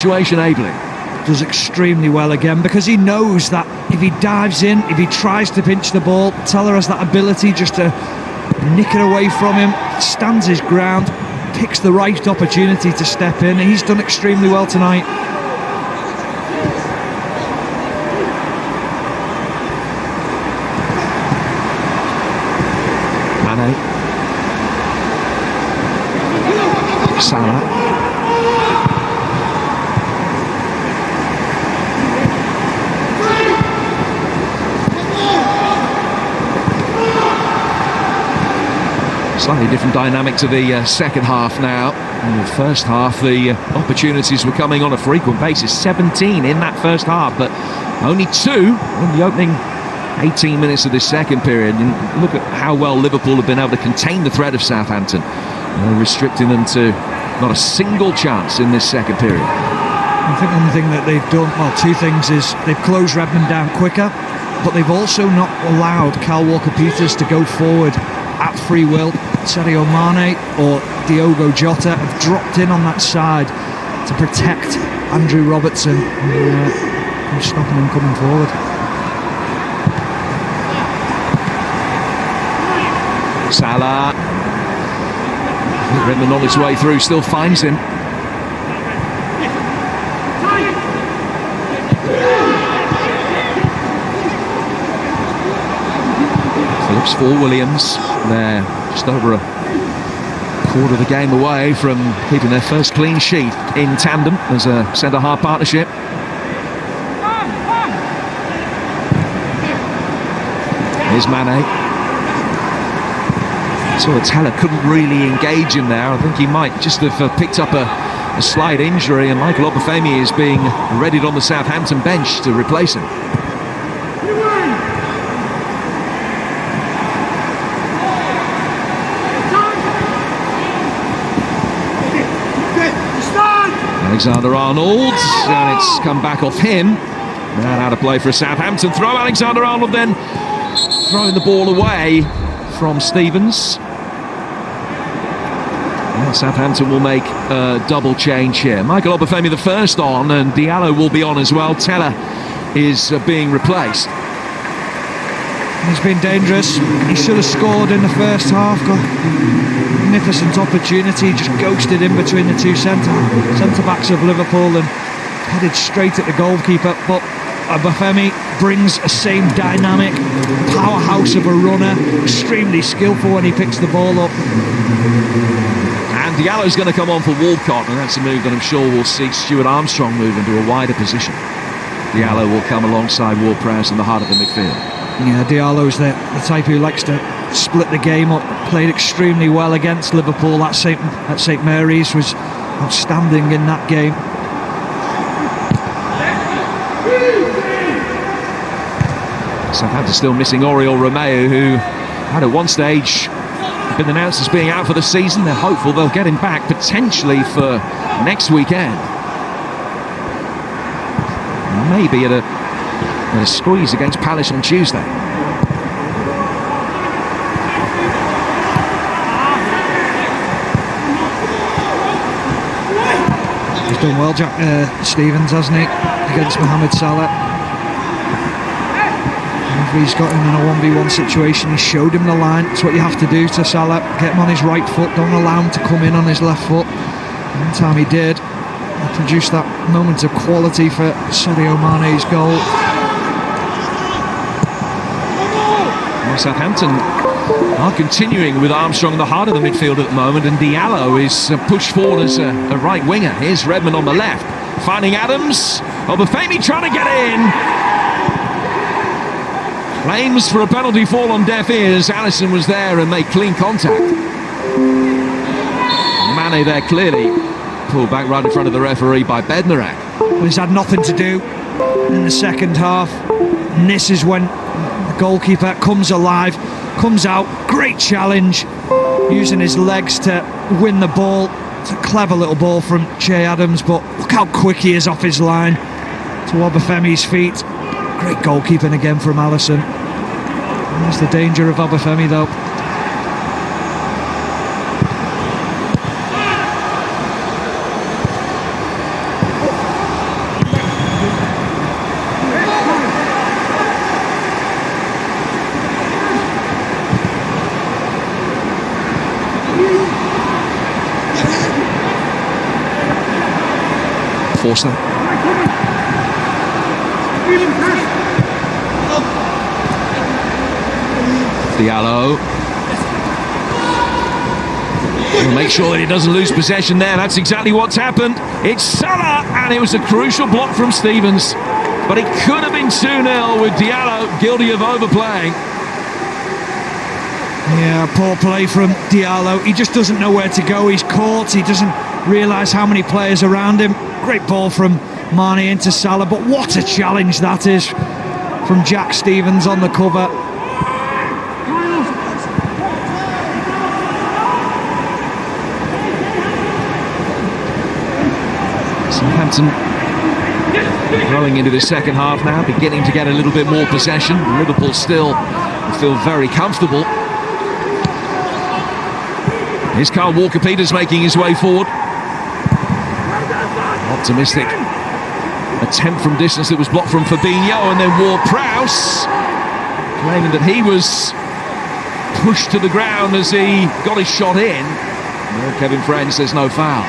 Situation ably. Does extremely well again because he knows that if he dives in, if he tries to pinch the ball, Teller has that ability just to nick it away from him, stands his ground, picks the right opportunity to step in. He's done extremely well tonight. Mane. Salah. Slightly different dynamic to the second half now. In the first half, the opportunities were coming on a frequent basis. 17 in that first half, but only 2 in the opening 18 minutes of this second period. And look at how well Liverpool have been able to contain the threat of Southampton, restricting them to not a single chance in this second period. I think one thing that they've done, well, 2 things, is they've closed Redmond down quicker, but they've also not allowed Kyle Walker-Peters to go forward at free will. Sadio Mane or Diogo Jota have dropped in on that side to protect Andrew Robertson and stopping him coming forward. Salah. Redmond on his way through, still finds him. Phillips for Williams. They're just over a quarter of the game away from keeping their first clean sheet in tandem as a centre-half partnership. Here's Mane. So Teller couldn't really engage him there. I think he might just have picked up a slight injury, and Michael Obafemi is being readied on the Southampton bench to replace him. Alexander-Arnold, and it's come back off him. And out of play for a Southampton throw. Alexander-Arnold then throwing the ball away from Stevens. And Southampton will make a double change here. Michael Obafemi the first on, and Diallo will be on as well. Teller is being replaced. He's been dangerous. He should have scored in the first half. Got magnificent opportunity, just ghosted in between the 2 centre-backs of Liverpool and headed straight at the goalkeeper. But Obafemi brings a same dynamic powerhouse of a runner, extremely skillful when he picks the ball up. And Diallo's going to come on for Walcott, and that's a move that I'm sure will see Stuart Armstrong move into a wider position. Diallo will come alongside Ward-Prowse in the heart of the midfield. Yeah, Diallo's the type who likes to split the game up. Played extremely well against Liverpool at St Mary's, was outstanding in that game. Southampton still missing Oriol Romeu, who had at one stage been announced as being out for the season. They're hopeful they'll get him back potentially for next weekend. Maybe at a squeeze against Palace on Tuesday. He's done well, Stevens, hasn't he, against Mohamed Salah. Whenever he's got him in a 1v1 situation, he showed him the line. It's what you have to do to Salah. Get him on his right foot, don't allow him to come in on his left foot. One time he did, he produced that moment of quality for Sadio Mane's goal. Southampton are continuing with Armstrong in the heart of the midfield at the moment, and Diallo is pushed forward as a right winger. Here's Redmond on the left, finding Adams. Obafemi trying to get in. Claims for a penalty fall on deaf ears. Alisson was there and made clean contact. Mane there clearly pulled back right in front of the referee by Bednarek. Well, he's had nothing to do in the second half, and this is when the goalkeeper comes alive, comes out, great challenge, using his legs to win the ball. It's a clever little ball from Che Adams, but look how quick he is off his line to Obafemi's feet. Great goalkeeping again from Alisson. There's the danger of Obafemi though. force that. Diallo. He'll make sure that he doesn't lose possession there. That's exactly what's happened. It's Salah, and it was a crucial block from Stevens. But it could have been 2-0 with Diallo guilty of overplaying. Yeah, poor play from Diallo. He just doesn't know where to go. He's caught. He doesn't realise how many players around him. Great ball from Mane into Salah, but what a challenge that is from Jack Stevens on the cover. Southampton growing into the second half now, beginning to get a little bit more possession. Liverpool still feel very comfortable. Here's Kyle Walker-Peters making his way forward. Optimistic attempt from distance that was blocked from Fabinho, and then Ward-Prowse claiming that he was pushed to the ground as he got his shot in. Well, Kevin Friend says no foul.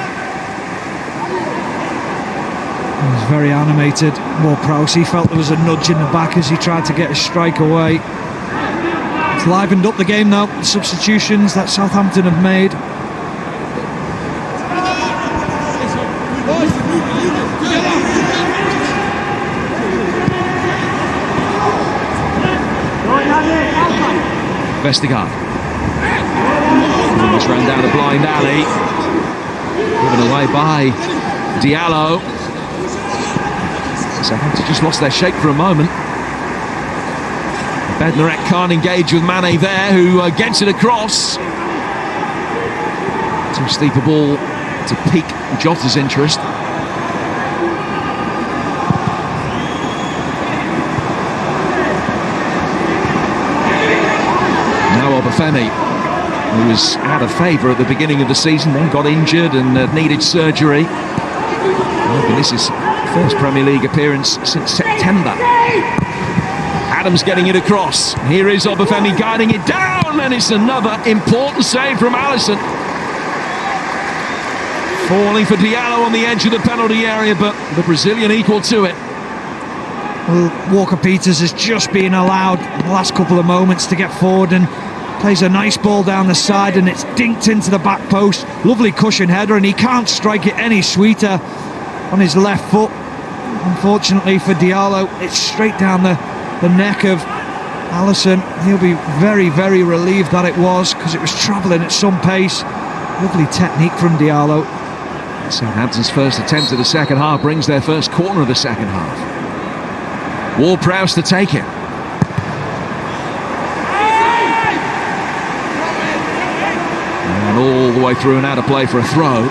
He was very animated, Ward-Prowse. He felt there was a nudge in the back as he tried to get a strike away. It's livened up the game now, the substitutions that Southampton have made. Vestergaard almost ran down a blind alley, given away by Diallo. Southampton just lost their shape for a moment. Bednarek can't engage with Mane there, who gets it across. Too steep a ball to pique Jota's interest. Now Obafemi, who was out of favour at the beginning of the season, then got injured and needed surgery. And this is first Premier League appearance since September. Adams getting it across. Here is Obafemi guiding it down, and it's another important save from Alisson. Falling for Diallo on the edge of the penalty area, but the Brazilian equal to it. Well, Walker-Peters has just been allowed the last couple of moments to get forward and plays a nice ball down the side, and it's dinked into the back post. Lovely cushion header, and he can't strike it any sweeter on his left foot. Unfortunately for Diallo, it's straight down the neck of Alisson. He'll be very, very relieved that it was, because it was travelling at some pace. Lovely technique from Diallo. Southampton's first attempt of the second half brings their first corner of the second half. Ward-Prowse to take it. And all the way through and out of play for a throw.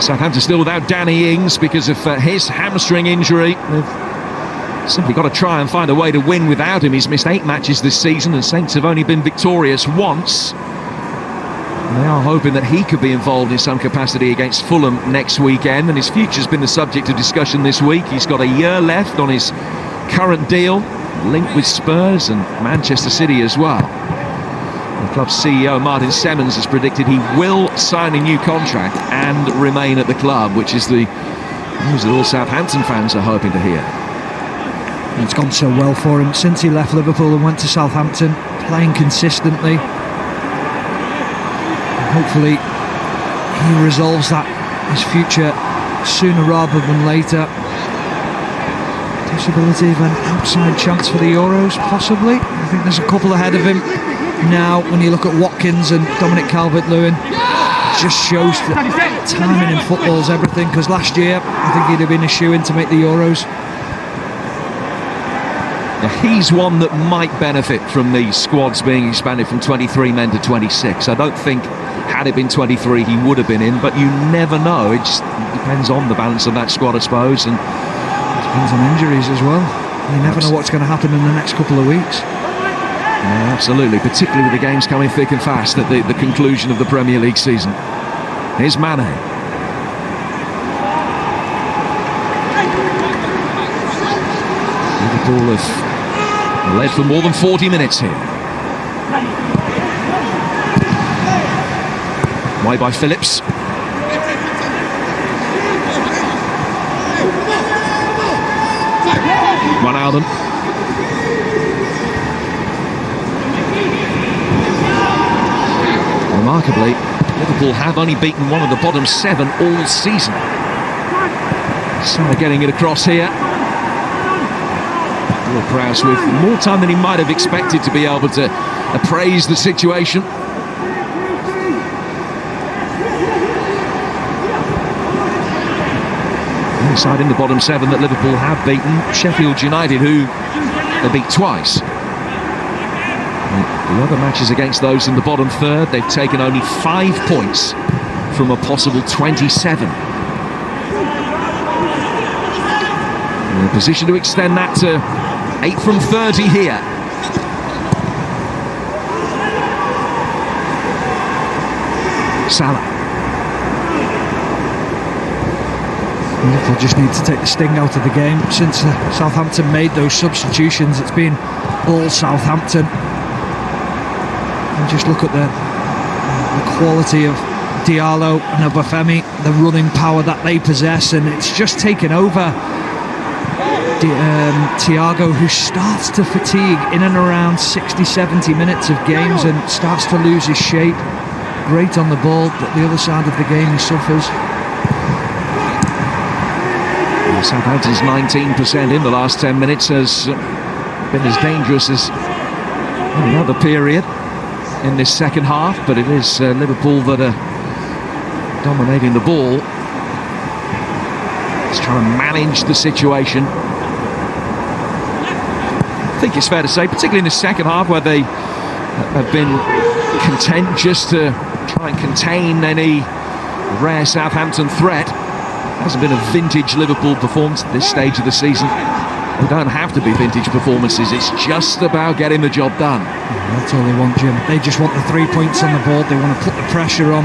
Southampton still without Danny Ings because of his hamstring injury. They've simply got to try and find a way to win without him. He's missed 8 matches this season, and Saints have only been victorious once. And they are hoping that he could be involved in some capacity against Fulham next weekend, and his future's been the subject of discussion this week. He's got a year left on his current deal, linked with Spurs and Manchester City as well. The club's CEO Martin Semmens has predicted he will sign a new contract and remain at the club, which is the news that all Southampton fans are hoping to hear. It's gone so well for him since he left Liverpool and went to Southampton, playing consistently. Hopefully he resolves that, his future, sooner rather than later. Possibility of an outside chance for the Euros, possibly. I think there's a couple ahead of him now. When you look at Watkins and Dominic Calvert-Lewin, it just shows that timing in football is everything, because last year I think he'd have been a shoo-in to make the Euros. He's one that might benefit from the squads being expanded from 23 men to 26. I don't think, had it been 23, he would have been in, but you never know. It just depends on the balance of that squad, I suppose, and it depends on injuries as well. You never know what's going to happen in the next couple of weeks. Yeah, absolutely, particularly with the games coming thick and fast at the conclusion of the Premier League season. Here's Mane. Liverpool have led for more than 40 minutes here. Wide by Phillips. Wijnaldum. Remarkably, Liverpool have only beaten one of the bottom 7 all season. Salah getting it across here. Will Prowse with more time than he might have expected to be able to appraise the situation. The side in the bottom 7 that Liverpool have beaten, Sheffield United, who they beat twice. The other matches against those in the bottom third, they've taken only 5 points from a possible 27. In a position to extend that to 8 from 30 here. Salah. Liverpool just need to take the sting out of the game. Since Southampton made those substitutions, it's been all Southampton. And just look at the quality of Diallo and Obafemi, the running power that they possess, and it's just taken over Thiago, who starts to fatigue in and around 60-70 minutes of games and starts to lose his shape. Great on the ball, but the other side of the game he suffers. Southampton's 19% in the last 10 minutes has been as dangerous as any other period in this second half, but it is Liverpool that are dominating the ball. Just trying to manage the situation. I think it's fair to say, particularly in the second half, where they have been content just to try and contain any rare Southampton threat. Hasn't been a vintage Liverpool performance at this stage of the season. They don't have to be vintage performances, it's just about getting the job done. That's all they want, Jim. They just want the 3 points on the board. They want to put the pressure on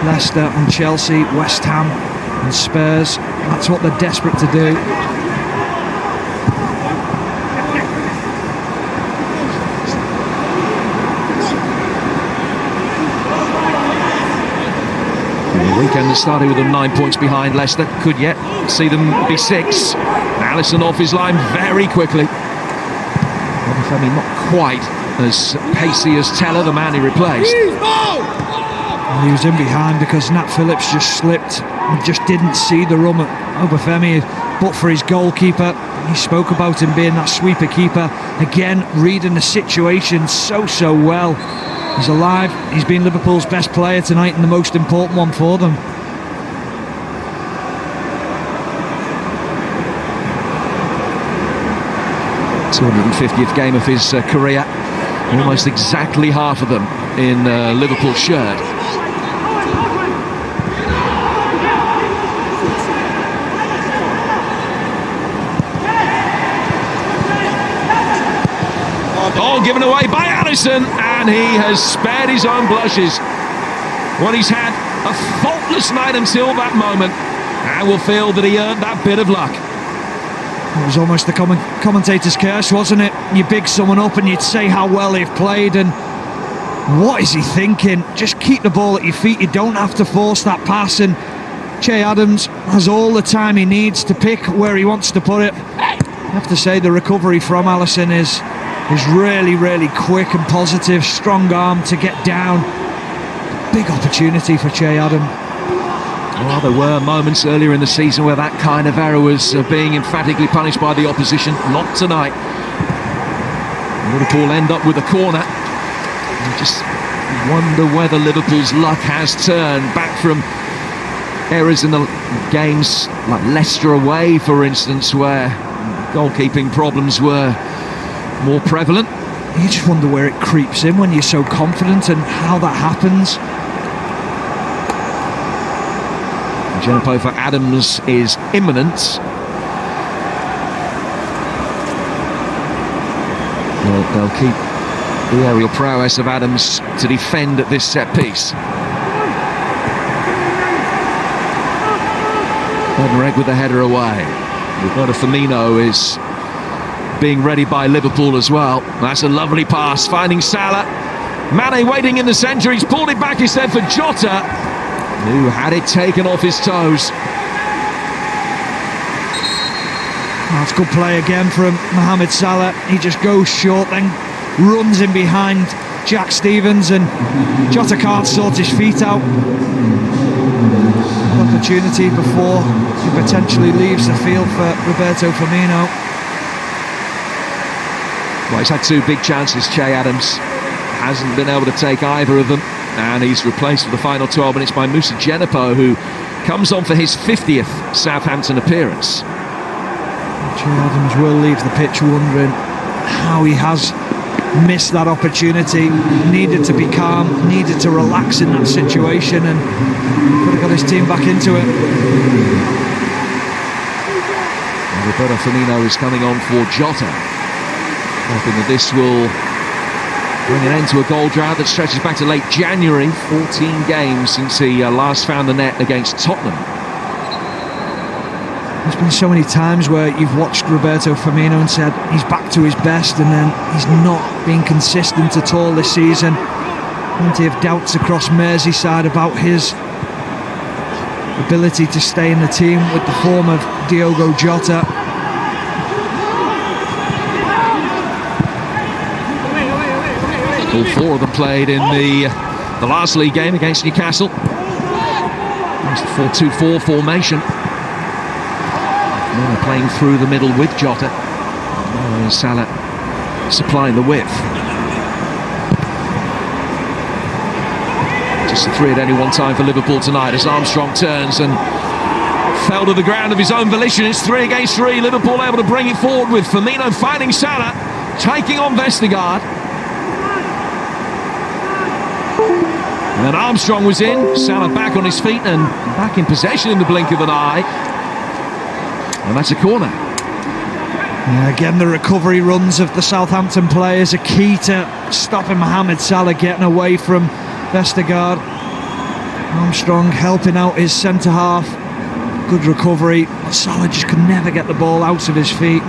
Leicester and Chelsea, West Ham and Spurs. That's what they're desperate to do. The weekend that started with them 9 points behind Leicester could yet see them be 6. Alisson off his line very quickly. Obafemi not quite as pacey as Teller, the man he replaced. He was in behind because Nat Phillips just slipped and just didn't see the run at Obafemi, but for his goalkeeper. He spoke about him being that sweeper keeper. Again, reading the situation so well. He's alive. He's been Liverpool's best player tonight and the most important one for them. th game of his career. Almost exactly half of them in Liverpool shirt. Oh, given away by Alisson, and he has spared his own blushes. Well, he's had a faultless night until that moment, and will feel that he earned that bit of luck. It was almost the commentator's curse, wasn't it? You big someone up and you'd say how well they've played, and what is he thinking? Just keep the ball at your feet. You don't have to force that pass, and Che Adams has all the time he needs to pick where he wants to put it. I have to say the recovery from Alisson is really quick and positive. Strong arm to get down. Big opportunity for Che Adams. Well, there were moments earlier in the season where that kind of error was being emphatically punished by the opposition. Not tonight. Liverpool end up with a corner. You just wonder whether Liverpool's luck has turned back from errors in the games like Leicester away, for instance, where goalkeeping problems were more prevalent. You just wonder where it creeps in when you're so confident and how that happens. Jumpo for Adams is imminent. They'll keep the aerial prowess of Adams to defend at this set piece. Bednarek with the header away. Roberto Firmino is being ready by Liverpool as well. That's a lovely pass, finding Salah. Mane waiting in the centre, he's pulled it back instead for Jota, who had it taken off his toes. That's good play again from Mohamed Salah. He just goes short, then runs in behind Jack Stevens, and Jota can't sort his feet out. Opportunity before he potentially leaves the field for Roberto Firmino. Well, he's had two big chances, Che Adams. Hasn't been able to take either of them, and he's replaced for the final 12 minutes by Moussa Djenepo, who comes on for his 50th Southampton appearance. Che Adams will leave the pitch wondering how he has missed that opportunity. Needed to be calm, needed to relax in that situation, and could have got his team back into it. And Roberto Firmino is coming on for Jota, hoping that this will bring an end to a goal drought that stretches back to late January. 14 games since he last found the net against Tottenham. There's been so many times where you've watched Roberto Firmino and said he's back to his best, and then he's not been consistent at all this season. Plenty of doubts across Merseyside about his ability to stay in the team with the form of Diogo Jota. All four of them played in the last league game against Newcastle. It's the 4-2-4 formation. Firmino playing through the middle with Jota. And Salah supplying the width. Just a three at any one time for Liverpool tonight as Armstrong turns and fell to the ground of his own volition. It's 3 against 3. Liverpool able to bring it forward with Firmino finding Salah, taking on Vestergaard. And then Armstrong was in, Salah back on his feet and back in possession in the blink of an eye. And that's a corner. Yeah, again, the recovery runs of the Southampton players are key to stopping Mohamed Salah getting away from Vestergaard. Armstrong helping out his centre-half. Good recovery. Salah just could never get the ball out of his feet.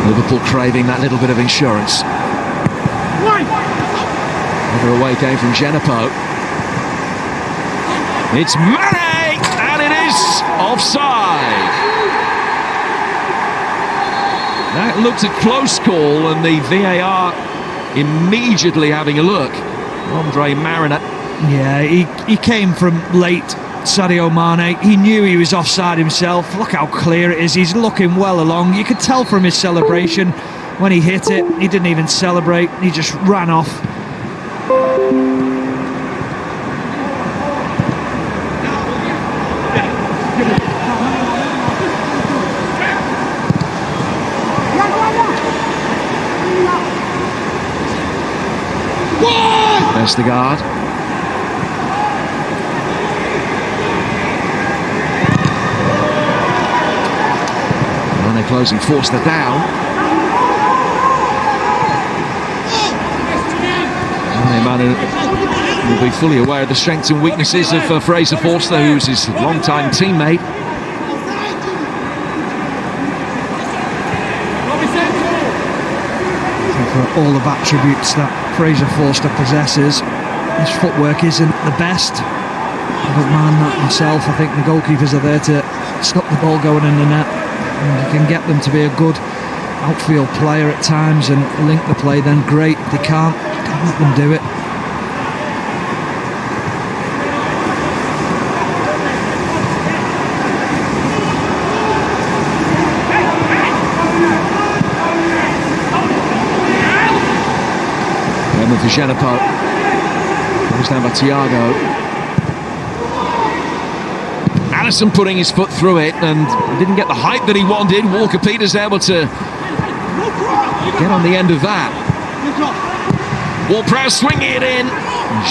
Liverpool craving that little bit of insurance. Another away game from Djenepo. It's Mane, and it is offside. That looked a close call, and the VAR immediately having a look. Andre Mariner. Yeah, he came from late, Sadio Mane. He knew he was offside himself. Look how clear it is. He's looking well along. You could tell from his celebration when he hit it. He didn't even celebrate. He just ran off. Vestergaard. Mane closing, forced her down. Mane will be fully aware of the strengths and weaknesses of Fraser Forster, who's his long-time teammate. For all of attributes that Fraser Forster possesses, his footwork isn't the best. I don't mind that myself. I think the goalkeepers are there to stop the ball going in the net, and you can get them to be a good outfield player at times and link the play, then great. If they can't, don't let them do it. For Djenepo, goes down by Thiago. Alisson putting his foot through it and didn't get the height that he wanted. Walker-Peters able to get on the end of that. Ward-Prowse swinging it in.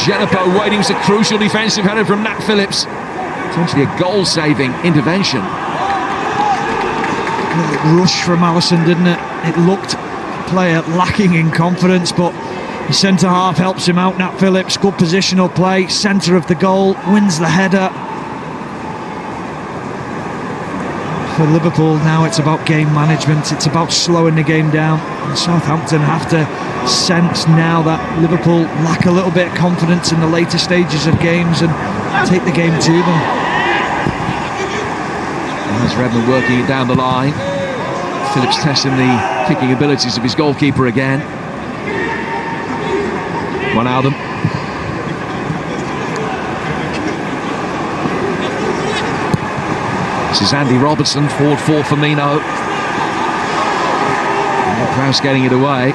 Djenepo waiting. It's a crucial defensive header from Nat Phillips. Potentially a goal-saving intervention. A little rush from Alisson, didn't it? It looked player lacking in confidence, but the centre-half helps him out, Nat Phillips. Good positional play, centre of the goal, wins the header. for Liverpool now it's about game management, it's about slowing the game down. And Southampton have to sense now that Liverpool lack a little bit of confidence in the later stages of games and take the game to them. There's Redmond working it down the line. Phillips testing the kicking abilities of his goalkeeper again. Wijnaldum. This is Andy Robertson, forward for Firmino. Prowse getting it away.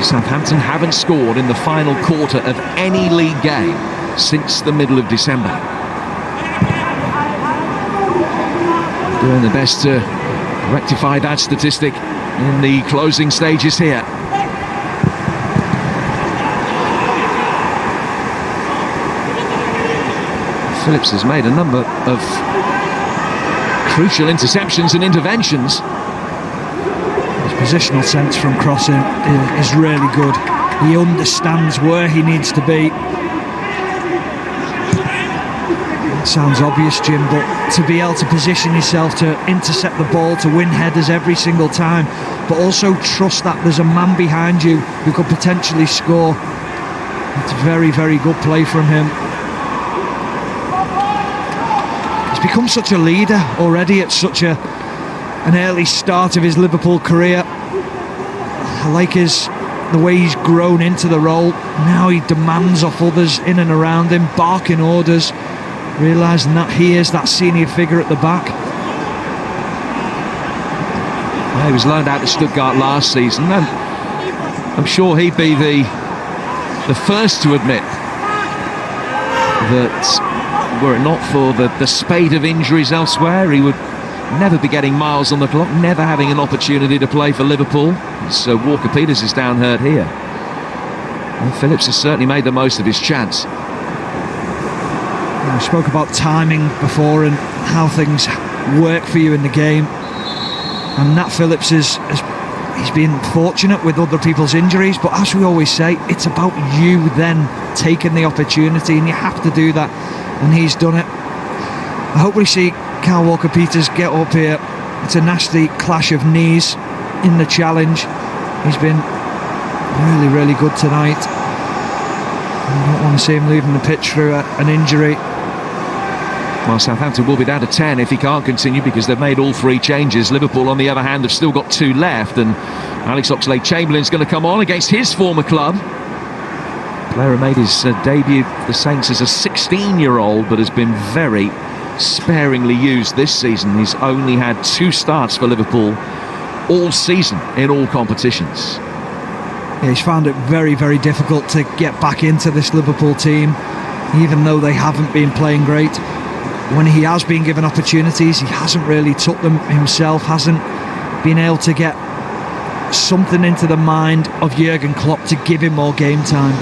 Southampton haven't scored in the final quarter of any league game since the middle of December. Doing the best to rectify that statistic in the closing stages here. Phillips has made a number of crucial interceptions and interventions. His positional sense from crossing is really good. He understands where he needs to be. It sounds obvious, Jim, but to be able to position yourself to intercept the ball, to win headers every single time, but also trust that there's a man behind you who could potentially score. It's very, very good play from him. He's become such a leader already at such an early start of his Liverpool career. I like the way he's grown into the role. Now he demands off others in and around him, barking orders, realising that he is that senior figure at the back. Well, he was loaned out to Stuttgart last season, and I'm sure he'd be the first to admit that were it not for the spate of injuries elsewhere, he would never be getting miles on the clock, never having an opportunity to play for Liverpool. So Walker-Peters is down hurt here. And Phillips has certainly made the most of his chance. We spoke about timing before and how things work for you in the game. And Nat Phillips he's been fortunate with other people's injuries, but as we always say, it's about you then taking the opportunity, and you have to do that, and he's done it. I hope we see Kyle Walker-Peters get up here. It's a nasty clash of knees in the challenge. He's been really, really good tonight. I don't want to see him leaving the pitch through an injury. Well, Southampton will be down to 10 if he can't continue, because they've made all three changes. Liverpool, on the other hand, have still got 2 left, and Alex Oxlade-Chamberlain's going to come on against his former club. Player made his debut for the Saints as a 16-year-old, but has been very sparingly used this season. He's only had 2 starts for Liverpool all season in all competitions. Yeah, he's found it very, very difficult to get back into this Liverpool team, even though they haven't been playing great. When he has been given opportunities, he hasn't really took them himself, hasn't been able to get something into the mind of Jurgen Klopp to give him more game time.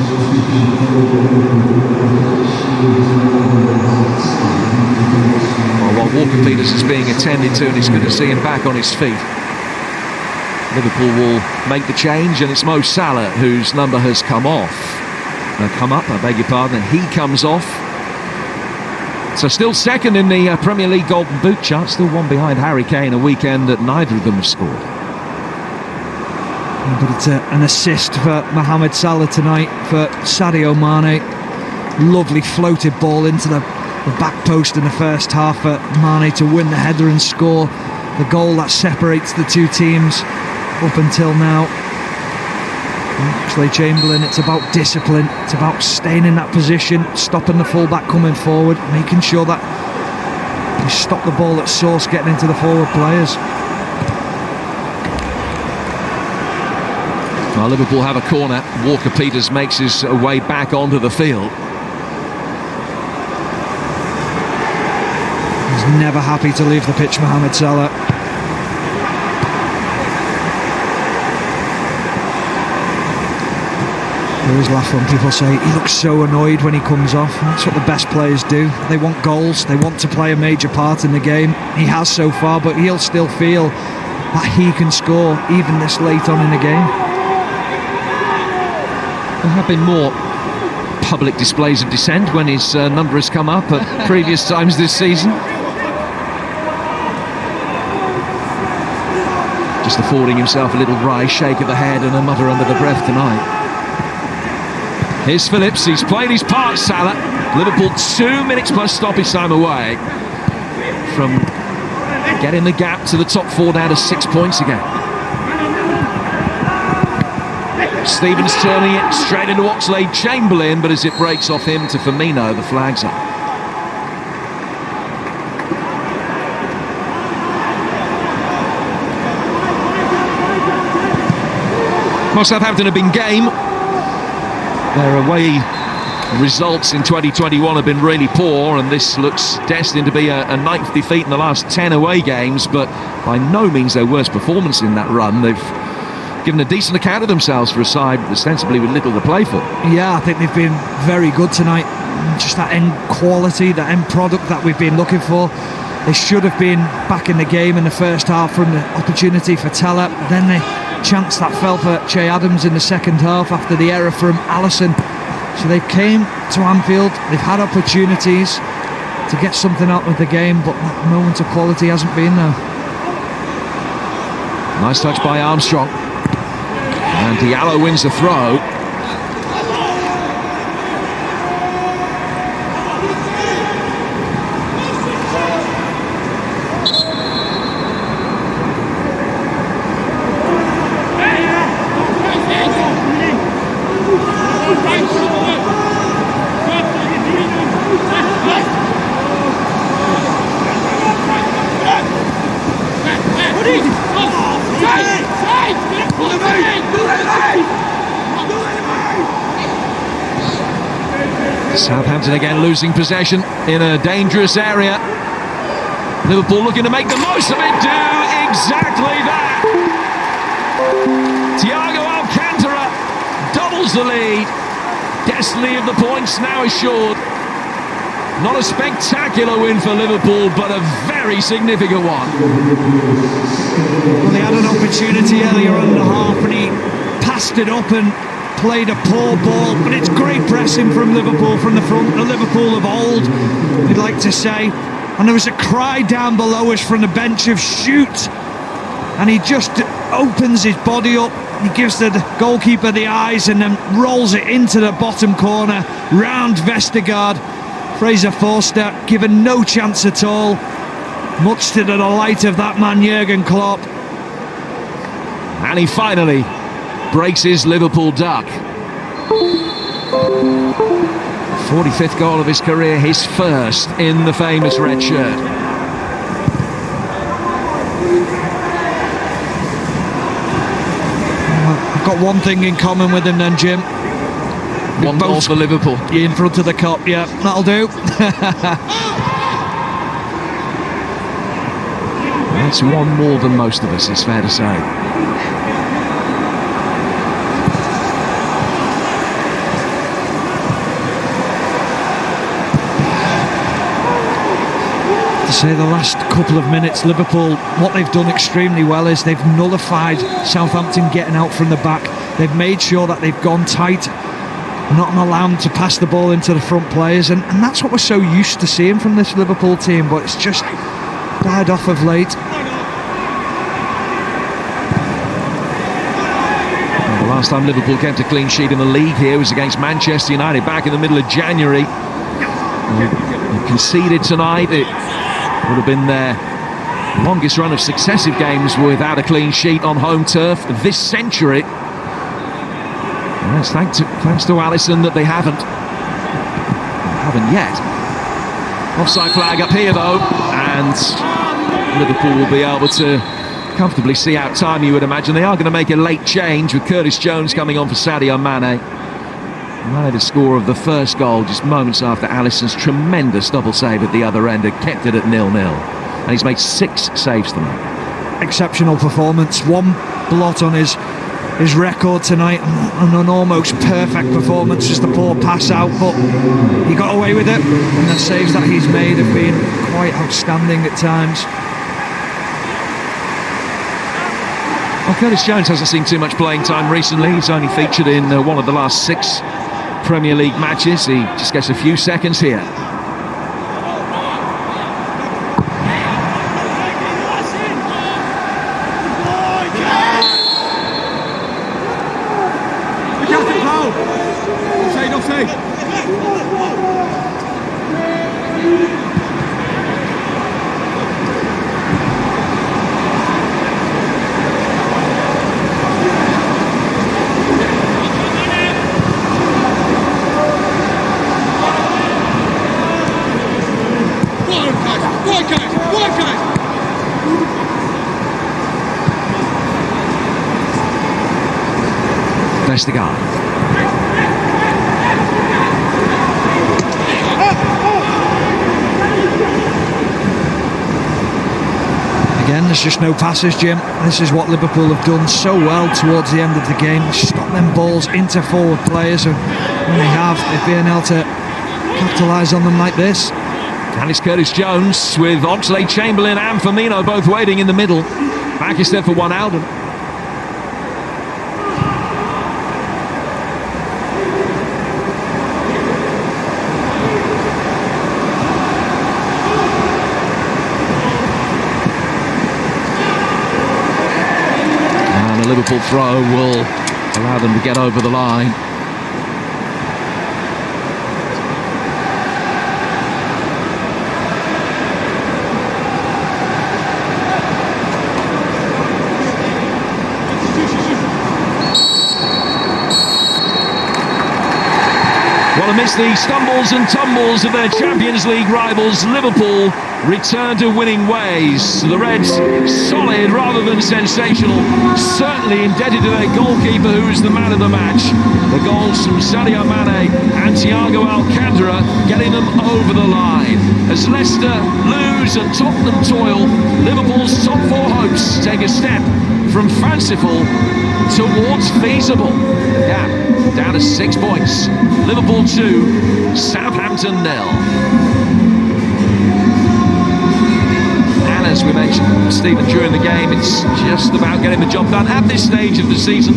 Well, while Walker-Peters is being attended to, and it's good to see him back on his feet, Liverpool will make the change, and it's Mo Salah whose number has come up, I beg your pardon, and he comes off. So still second in the Premier League Golden Boot chart, still one behind Harry Kane, a weekend that neither of them have scored. But it's an assist for Mohamed Salah tonight for Sadio Mane. Lovely floated ball into the back post in the first half for Mane to win the header and score the goal that separates the two teams up until now. Oxlade-Chamberlain, it's about discipline, it's about staying in that position, stopping the fullback coming forward, making sure that you stop the ball at source getting into the forward players. Well, Liverpool have a corner. Walker-Peters makes his way back onto the field. He's never happy to leave the pitch, Mohamed Salah. I always laugh when people say he looks so annoyed when he comes off. That's what the best players do. They want goals, they want to play a major part in the game. He has so far, but he'll still feel that he can score even this late on in the game. There have been more public displays of dissent when his number has come up at previous times this season. Just affording himself a little wry shake of the head and a mutter under the breath tonight. Here's Phillips, he's played his part, Salah. Liverpool 2 minutes plus stoppage time away from getting the gap to the top four down to 6 points again. Stevens turning it straight into Oxlade-Chamberlain, but as it breaks off him to Firmino, the flag's up. Well, Southampton have been game. Their away results in 2021 have been really poor, and this looks destined to be a ninth defeat in the last 10 away games, but by no means their worst performance in that run. They've given a decent account of themselves for a side ostensibly with little to play for. Yeah, I think they've been very good tonight. Just that end quality, that end product that we've been looking for. They should have been back in the game in the first half from the opportunity for Teller. Then the chance that fell for Che Adams in the second half after the error from Alisson. So they came to Anfield, they've had opportunities to get something out of the game, but that moment of quality hasn't been there. Nice touch by Armstrong. And Diallo wins the throw. Southampton again losing possession in a dangerous area. Liverpool looking to make the most of it, do exactly that. Thiago Alcantara doubles the lead. Destiny of the points now assured. Not a spectacular win for Liverpool, but a very significant one. Well, they had an opportunity earlier on in the half and he passed it up and played a poor ball, but it's great pressing from Liverpool from the front, the Liverpool of old, we'd like to say. And there was a cry down below us from the bench of shoot, and he just opens his body up, he gives the goalkeeper the eyes and then rolls it into the bottom corner, round Vestergaard. Fraser Forster given no chance at all, much to the delight of that man Jurgen Klopp. And he finally breaks his Liverpool duck. 45th goal of his career, his first in the famous red shirt. I've got one thing in common with him then, Jim. One goal for Liverpool. In front of the Kop, yeah, that'll do. That's one more than most of us, it's fair to say. To say the last couple of minutes, Liverpool, what they've done extremely well is they've nullified Southampton getting out from the back. They've made sure that they've gone tight, not allowed them to pass the ball into the front players, and that's what we're so used to seeing from this Liverpool team, but it's just died off of late. Well, the last time Liverpool kept a clean sheet in the league here was against Manchester United back in the middle of January. They conceded tonight. It would have been their longest run of successive games without a clean sheet on home turf this century. Yes, thanks to Alisson that they haven't yet. Offside flag up here though, and Liverpool will be able to comfortably see out time, you would imagine. They are going to make a late change with Curtis Jones coming on for Sadio Mane. Mane, the score of the first goal just moments after Alisson's tremendous double save at the other end, had kept it at 0-0. And he's made 6 saves tonight. Exceptional performance, one blot on his record tonight, and an almost perfect performance, just a poor pass out, but he got away with it, and the saves that he's made have been quite outstanding at times. Well, Curtis Jones hasn't seen too much playing time recently. He's only featured in one of the last 6 Premier League matches. He just gets a few seconds here. Vestergaard. Again, there's just no passes, Jim. This is what Liverpool have done so well towards the end of the game. Stop them balls into forward players, and when they have, they've been able to capitalise on them like this. And it's Curtis Jones with Oxlade-Chamberlain and Firmino both waiting in the middle. Back instead for Wijnaldum. And a Liverpool throw will allow them to get over the line. Well, amidst the stumbles and tumbles of their Champions League rivals, Liverpool return to winning ways. The Reds, solid rather than sensational, certainly indebted to their goalkeeper, who's the man of the match. The goals from Sadio Mane and Thiago Alcantara getting them over the line. As Leicester lose and Tottenham toil, Liverpool's top four hopes take a step from fanciful towards feasible. Yeah, down to 6 points. Liverpool 2, Southampton 0. And as we mentioned, Stephen, during the game, it's just about getting the job done at this stage of the season.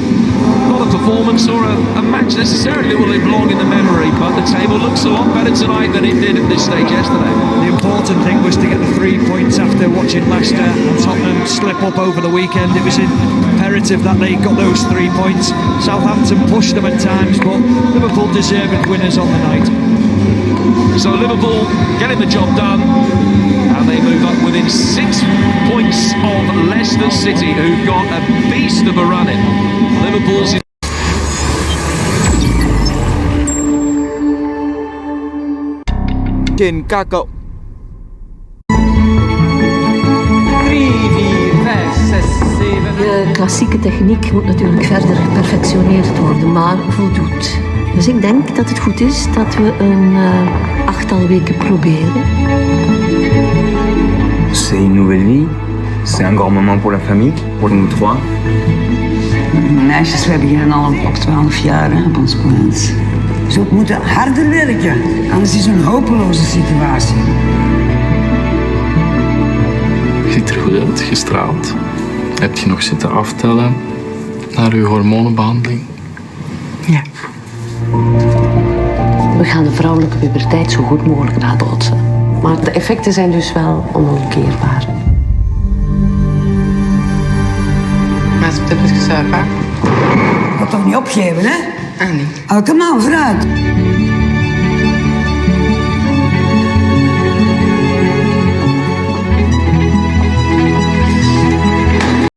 Not a performance or a match necessarily that will live long in the memory, but the table looks a lot better tonight than it did at this stage yesterday. The important thing was to get the 3 points after watching Leicester and Tottenham slip up over the weekend. It was imperative that they got those 3 points. Southampton pushed them at times, but Liverpool deserved winners on the night. So Liverpool getting the job done, and they move up within 6 points of Leicester City, who've got a beast of a run in. Liverpool's in trên ca cộng. 3, 4, 5, 6, 7. De klassieke techniek moet natuurlijk verder geperfectioneerd worden, maar voldoet. Dus ik denk dat het goed is dat we een 8-tal weken proberen. C'est une nouvelle vie. C'est un grand moment pour la famille, pour nous trois. De meisjes, we beginnen al op 12 jaar hè, op ons moment. Dus we moeten harder werken, anders is het een hopeloze situatie. Je ziet er goed uit, gestraald. Heb je nog zitten aftellen naar je hormonenbehandeling? Ja. We gaan de vrouwelijke puberteit zo goed mogelijk nabootsen. Maar de effecten zijn dus wel onomkeerbaar. Maar c'est peut-être parce que ça va pas. Ik wil toch niet opgeven, hè? Ah, nee. Oh, kom aan, vooruit.